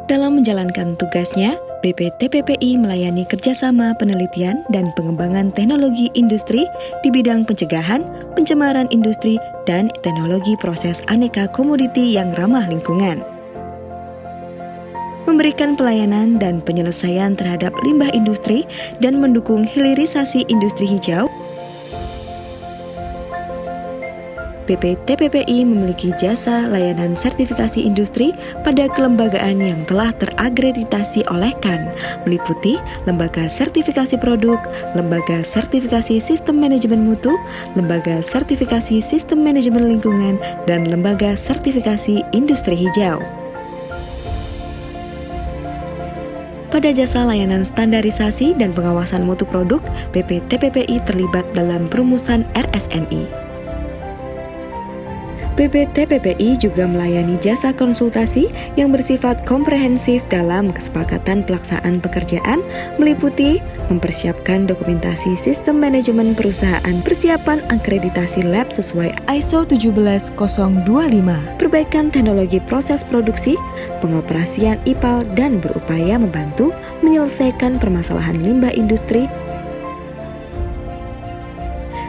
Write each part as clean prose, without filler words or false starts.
Dalam menjalankan tugasnya, BPTPPI melayani kerjasama penelitian dan pengembangan teknologi industri di bidang pencegahan, pencemaran industri, dan teknologi proses aneka komoditi yang ramah lingkungan. Memberikan pelayanan dan penyelesaian terhadap limbah industri dan mendukung hilirisasi industri hijau, BPTPPI memiliki jasa layanan sertifikasi industri pada kelembagaan yang telah terakreditasi oleh KAN, meliputi Lembaga Sertifikasi Produk, Lembaga Sertifikasi Sistem Manajemen Mutu, Lembaga Sertifikasi Sistem Manajemen Lingkungan, dan Lembaga Sertifikasi Industri Hijau. Pada jasa layanan standarisasi dan pengawasan mutu produk, BPTPPI terlibat dalam perumusan RSNI. BPTPPI juga melayani jasa konsultasi yang bersifat komprehensif dalam kesepakatan pelaksanaan pekerjaan, meliputi mempersiapkan dokumentasi sistem manajemen perusahaan, persiapan akreditasi lab sesuai ISO 17025, perbaikan teknologi proses produksi, pengoperasian IPAL, dan berupaya membantu menyelesaikan permasalahan limbah industri.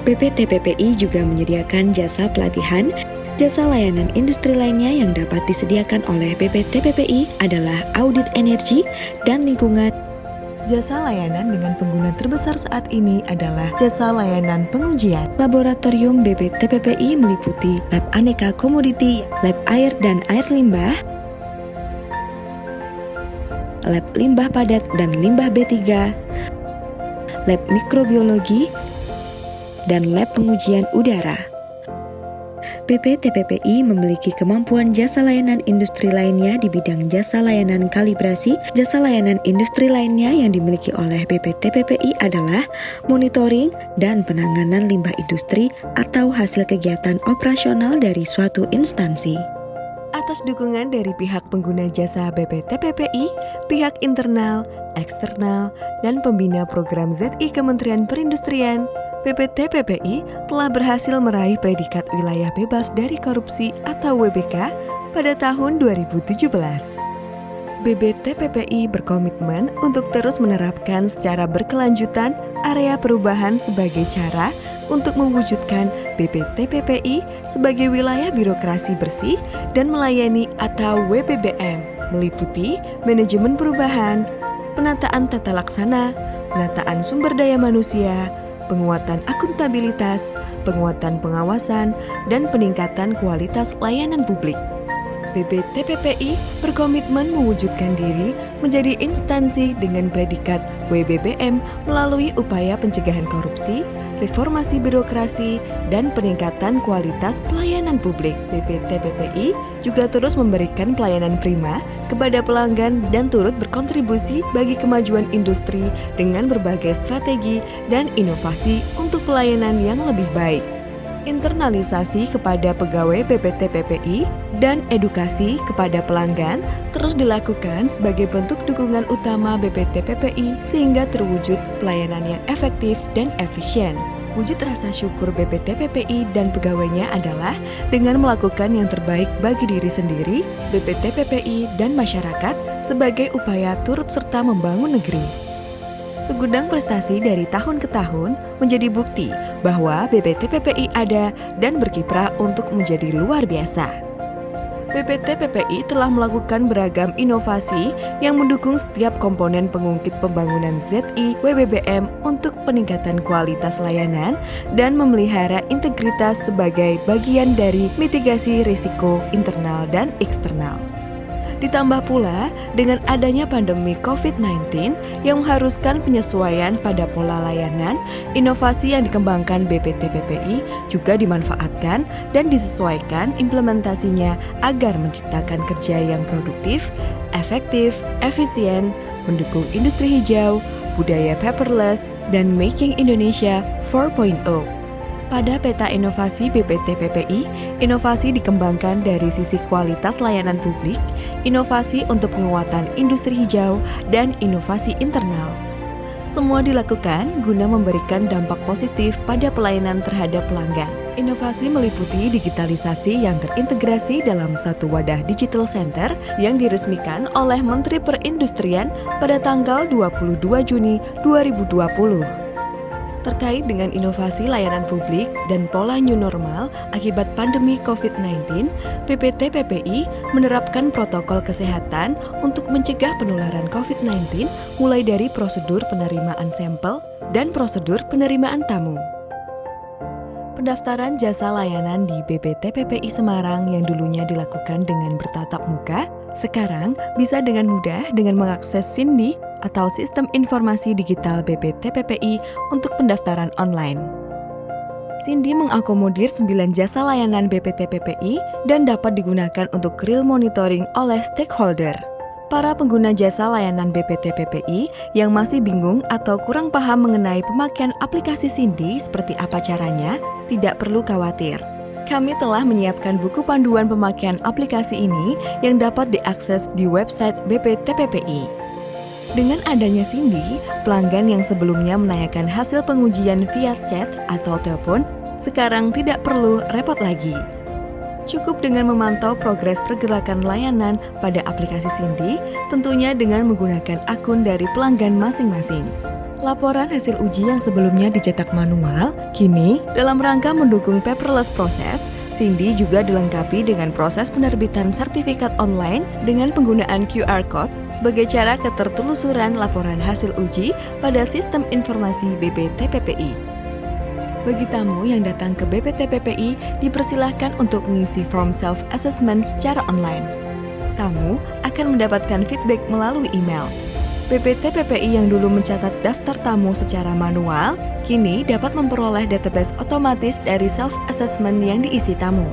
BPTPPI juga menyediakan jasa pelatihan. Jasa layanan industri lainnya yang dapat disediakan oleh BPTPPI adalah audit energi dan lingkungan. Jasa layanan dengan pengguna terbesar saat ini adalah jasa layanan pengujian. Laboratorium BPTPPI meliputi lab aneka komoditi, lab air dan air limbah, lab limbah padat dan limbah B3, lab mikrobiologi, dan lab pengujian udara. BPTPPI memiliki kemampuan jasa layanan industri lainnya di bidang jasa layanan kalibrasi. Jasa layanan industri lainnya yang dimiliki oleh BPTPPI adalah monitoring dan penanganan limbah industri atau hasil kegiatan operasional dari suatu instansi. Atas dukungan dari pihak pengguna jasa BPTPPI, pihak internal, eksternal, dan pembina program ZI Kementerian Perindustrian, BPTPPI telah berhasil meraih predikat wilayah bebas dari korupsi atau WBK pada tahun 2017. BPTPPI berkomitmen untuk terus menerapkan secara berkelanjutan area perubahan sebagai cara untuk mewujudkan BPTPPI sebagai wilayah birokrasi bersih dan melayani atau WBBM, meliputi manajemen perubahan, penataan tata laksana, penataan sumber daya manusia, penguatan akuntabilitas, penguatan pengawasan, dan peningkatan kualitas layanan publik. BPTPPI berkomitmen mewujudkan diri menjadi instansi dengan predikat WBBM melalui upaya pencegahan korupsi, reformasi birokrasi, dan peningkatan kualitas pelayanan publik. BPTPPI juga terus memberikan pelayanan prima kepada pelanggan dan turut berkontribusi bagi kemajuan industri dengan berbagai strategi dan inovasi untuk pelayanan yang lebih baik. Internalisasi kepada pegawai BPTPPI dan edukasi kepada pelanggan terus dilakukan sebagai bentuk dukungan utama BPTPPI sehingga terwujud pelayanan yang efektif dan efisien. Wujud rasa syukur BPTPPI dan pegawainya adalah dengan melakukan yang terbaik bagi diri sendiri, BPTPPI, dan masyarakat sebagai upaya turut serta membangun negeri. Segudang prestasi dari tahun ke tahun menjadi bukti bahwa BPTPPI ada dan berkiprah untuk menjadi luar biasa. BPTPPI telah melakukan beragam inovasi yang mendukung setiap komponen pengungkit pembangunan ZI WBBM untuk peningkatan kualitas layanan dan memelihara integritas sebagai bagian dari mitigasi risiko internal dan eksternal. Ditambah pula dengan adanya pandemi COVID-19 yang mengharuskan penyesuaian pada pola layanan, inovasi yang dikembangkan BPTPPI juga dimanfaatkan dan disesuaikan implementasinya agar menciptakan kerja yang produktif, efektif, efisien, mendukung industri hijau, budaya paperless, dan Making Indonesia 4.0. Pada peta inovasi BPTPPI, inovasi dikembangkan dari sisi kualitas layanan publik, inovasi untuk penguatan industri hijau, dan inovasi internal. Semua dilakukan guna memberikan dampak positif pada pelayanan terhadap pelanggan. Inovasi meliputi digitalisasi yang terintegrasi dalam satu wadah digital center yang diresmikan oleh Menteri Perindustrian pada tanggal 22 Juni 2020. Terkait dengan inovasi layanan publik dan pola new normal akibat pandemi COVID-19, BPT PPI menerapkan protokol kesehatan untuk mencegah penularan COVID-19 mulai dari prosedur penerimaan sampel dan prosedur penerimaan tamu. Pendaftaran jasa layanan di BPT PPI Semarang yang dulunya dilakukan dengan bertatap muka, sekarang bisa dengan mudah dengan mengakses SINDI atau Sistem Informasi Digital BPT PPI untuk pendaftaran online. SINDI mengakomodir 9 jasa layanan BPT PPI dan dapat digunakan untuk real monitoring oleh stakeholder. Para pengguna jasa layanan BPT PPI yang masih bingung atau kurang paham mengenai pemakaian aplikasi SINDI seperti apa caranya, tidak perlu khawatir. Kami telah menyiapkan buku panduan pemakaian aplikasi ini yang dapat diakses di website BPT PPI. Dengan adanya SINDI, pelanggan yang sebelumnya menanyakan hasil pengujian via chat atau telepon, sekarang tidak perlu repot lagi. Cukup dengan memantau progres pergerakan layanan pada aplikasi SINDI, tentunya dengan menggunakan akun dari pelanggan masing-masing. Laporan hasil uji yang sebelumnya dicetak manual, kini dalam rangka mendukung paperless proses, SINDI juga dilengkapi dengan proses penerbitan sertifikat online dengan penggunaan QR Code sebagai cara ketertelusuran laporan hasil uji pada sistem informasi BPT PPI. Bagi tamu yang datang ke BPT PPI, dipersilahkan untuk mengisi form self-assessment secara online. Tamu akan mendapatkan feedback melalui email. BPT PPI yang dulu mencatat daftar tamu secara manual, kini dapat memperoleh database otomatis dari self-assessment yang diisi tamu.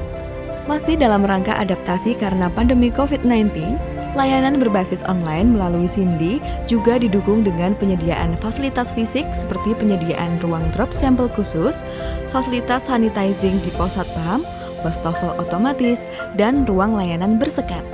Masih dalam rangka adaptasi karena pandemi COVID-19, layanan berbasis online melalui SINDI juga didukung dengan penyediaan fasilitas fisik seperti penyediaan ruang drop sampel khusus, fasilitas sanitizing di pos satpam, wastafel otomatis, dan ruang layanan bersekat.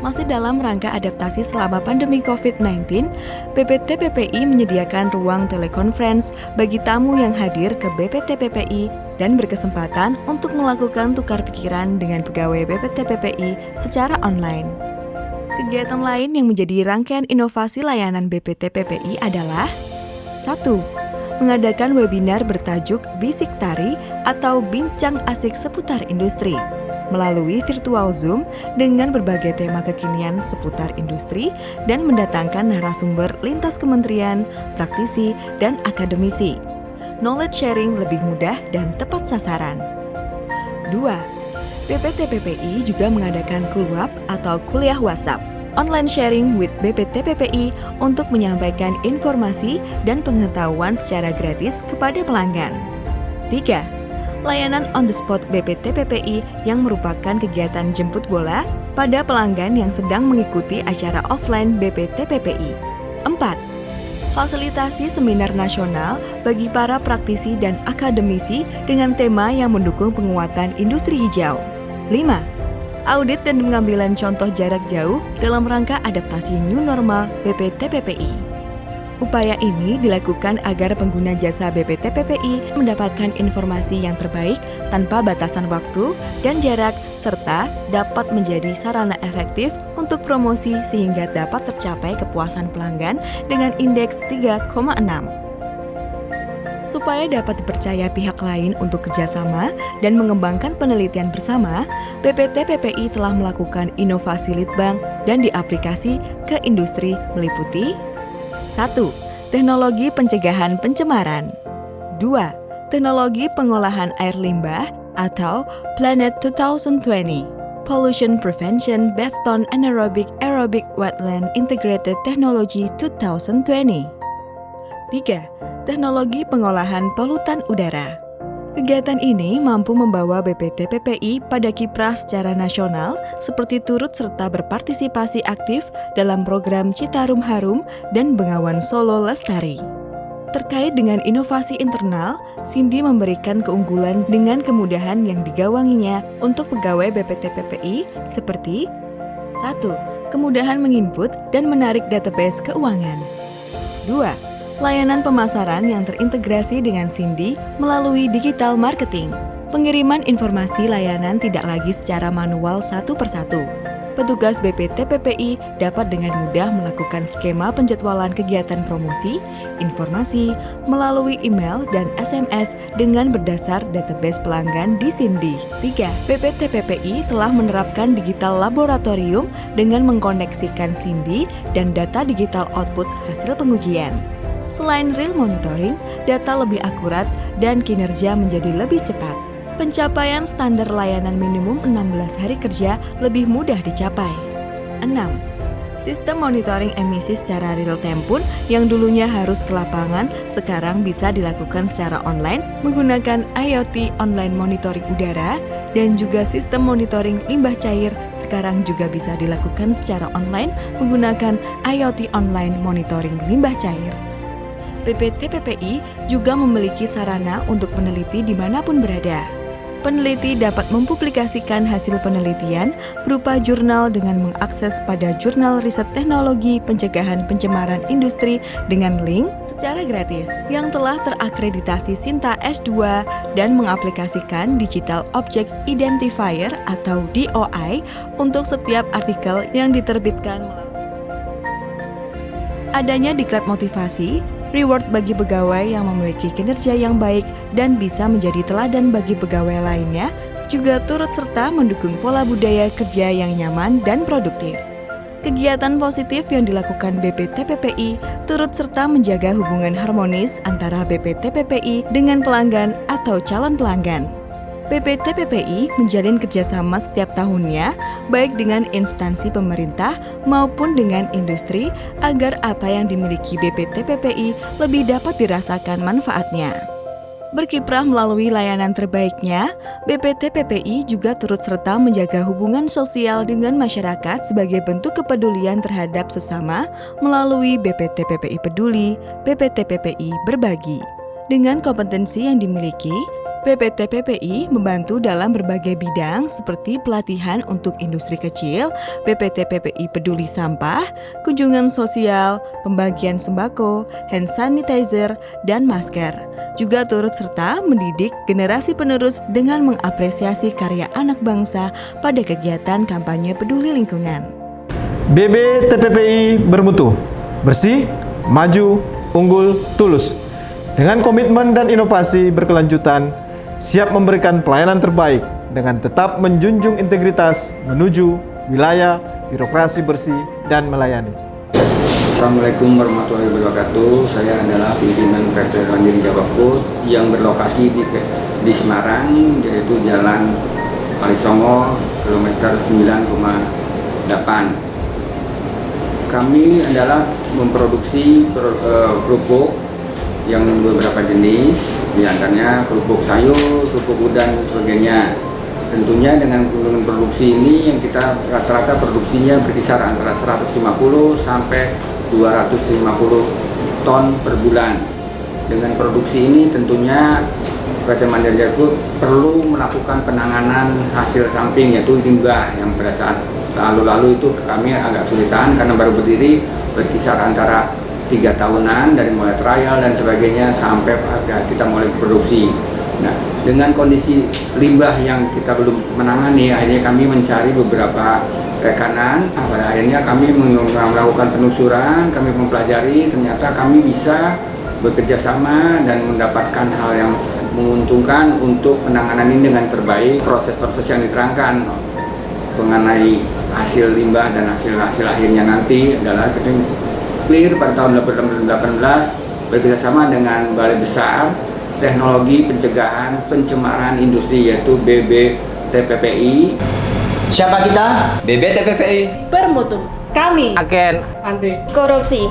Masih dalam rangka adaptasi selama pandemi COVID-19, BPT PPI menyediakan ruang telekonferensi bagi tamu yang hadir ke BPT PPI dan berkesempatan untuk melakukan tukar pikiran dengan pegawai BPT PPI secara online. Kegiatan lain yang menjadi rangkaian inovasi layanan BPT PPI adalah 1. Mengadakan webinar bertajuk Bisik Tari atau Bincang Asik Seputar Industri melalui virtual Zoom dengan berbagai tema kekinian seputar industri dan mendatangkan narasumber lintas kementerian, praktisi, dan akademisi. Knowledge sharing lebih mudah dan tepat sasaran. 2. BPT PPI juga mengadakan Kulwap atau kuliah WhatsApp, online sharing with BPT PPI untuk menyampaikan informasi dan pengetahuan secara gratis kepada pelanggan. 3. Layanan on the spot BPT PPI yang merupakan kegiatan jemput bola pada pelanggan yang sedang mengikuti acara offline BPT PPI. 4. Fasilitasi seminar nasional bagi para praktisi dan akademisi dengan tema yang mendukung penguatan industri hijau. 5. Audit dan pengambilan contoh jarak jauh dalam rangka adaptasi new normal BPT PPI. Upaya ini dilakukan agar pengguna jasa BPT PPI mendapatkan informasi yang terbaik tanpa batasan waktu dan jarak, serta dapat menjadi sarana efektif untuk promosi sehingga dapat tercapai kepuasan pelanggan dengan indeks 3,6. Supaya dapat dipercaya pihak lain untuk kerjasama dan mengembangkan penelitian bersama, BPT PPI telah melakukan inovasi litbang dan diaplikasi ke industri meliputi 1. Teknologi pencegahan pencemaran. 2. Teknologi pengolahan air limbah atau Planet 2020. Pollution Prevention Based on Anaerobic Aerobic Wetland Integrated Technology 2020. 3. Teknologi pengolahan polutan udara. Kegiatan ini mampu membawa BPT PPI pada kiprah secara nasional seperti turut serta berpartisipasi aktif dalam program Citarum Harum dan Bengawan Solo Lestari. Terkait dengan inovasi internal, SINDI memberikan keunggulan dengan kemudahan yang digawanginya untuk pegawai BPT PPI seperti 1. Kemudahan menginput dan menarik database keuangan. 2. Layanan pemasaran yang terintegrasi dengan SINDI melalui digital marketing. Pengiriman informasi layanan tidak lagi secara manual satu persatu. Petugas BPTPPI dapat dengan mudah melakukan skema penjadwalan kegiatan promosi, informasi, melalui email dan SMS dengan berdasar database pelanggan di Sindi. 3. BPTPPI telah menerapkan digital laboratorium dengan mengkoneksikan Sindi dan data digital output hasil pengujian. Selain real monitoring, data lebih akurat dan kinerja menjadi lebih cepat. Pencapaian standar layanan minimum 16 hari kerja lebih mudah dicapai. 6. Sistem monitoring emisi secara real time pun yang dulunya harus ke lapangan, sekarang bisa dilakukan secara online menggunakan IoT online monitoring udara, dan juga sistem monitoring limbah cair sekarang juga bisa dilakukan secara online menggunakan IoT online monitoring limbah cair. BPTPPI juga memiliki sarana untuk peneliti dimanapun berada. Peneliti dapat mempublikasikan hasil penelitian berupa jurnal dengan mengakses pada Jurnal Riset Teknologi Pencegahan Pencemaran Industri dengan link secara gratis yang telah terakreditasi Sinta S2 dan mengaplikasikan Digital Object Identifier atau DOI untuk setiap artikel yang diterbitkan melalui adanya diklat motivasi, reward bagi pegawai yang memiliki kinerja yang baik dan bisa menjadi teladan bagi pegawai lainnya, juga turut serta mendukung pola budaya kerja yang nyaman dan produktif. Kegiatan positif yang dilakukan BPTPPI turut serta menjaga hubungan harmonis antara BPTPPI dengan pelanggan atau calon pelanggan. BPTPPI menjalin kerjasama setiap tahunnya, baik dengan instansi pemerintah maupun dengan industri, agar apa yang dimiliki BPTPPI lebih dapat dirasakan manfaatnya. Berkiprah melalui layanan terbaiknya, BPTPPI juga turut serta menjaga hubungan sosial dengan masyarakat sebagai bentuk kepedulian terhadap sesama melalui BPTPPI Peduli, BPTPPI Berbagi. Dengan kompetensi yang dimiliki, BPTPPI membantu dalam berbagai bidang seperti pelatihan untuk industri kecil, BPTPPI Peduli Sampah, kunjungan sosial, pembagian sembako, hand sanitizer, dan masker. Juga turut serta mendidik generasi penerus dengan mengapresiasi karya anak bangsa pada kegiatan kampanye peduli lingkungan. BPTPPI bermutu, bersih, maju, unggul, tulus. Dengan komitmen dan inovasi berkelanjutan, siap memberikan pelayanan terbaik dengan tetap menjunjung integritas menuju wilayah birokrasi bersih dan melayani. Assalamualaikum warahmatullahi wabarakatuh. Saya adalah pimpinan PT Mandiri Jawa Food yang berlokasi di Semarang, yaitu Jalan Kalisongo, kilometer 9,8. Kami adalah memproduksi kerupuk yang beberapa jenis, diantaranya kerupuk sayur, kerupuk udang dan sebagainya. Tentunya dengan produksi ini yang kita rata-rata produksinya berkisar antara 150 sampai 250 ton per bulan. Dengan produksi ini tentunya PT Mandiri Jawa Food perlu melakukan penanganan hasil samping, yaitu limbah yang pada saat lalu-lalu itu kami agak kesulitan karena baru berdiri, berkisar antara 3 tahunan dari mulai trial dan sebagainya sampai kita mulai produksi. Nah, dengan kondisi limbah yang kita belum menangani, akhirnya kami mencari beberapa rekanan. Pada akhirnya kami melakukan penelusuran, kami mempelajari, ternyata kami bisa bekerja sama dan mendapatkan hal yang menguntungkan untuk penanganan ini dengan terbaik. Proses-proses yang diterangkan mengenai hasil limbah dan hasil akhirnya nanti adalah kita clear pada tahun 2018 bekerjasama dengan Balai Besar Teknologi Pencegahan Pencemaran Industri, yaitu BPTPPI. Siapa kita? BPTPPI Bermutu. Kami agen anti korupsi.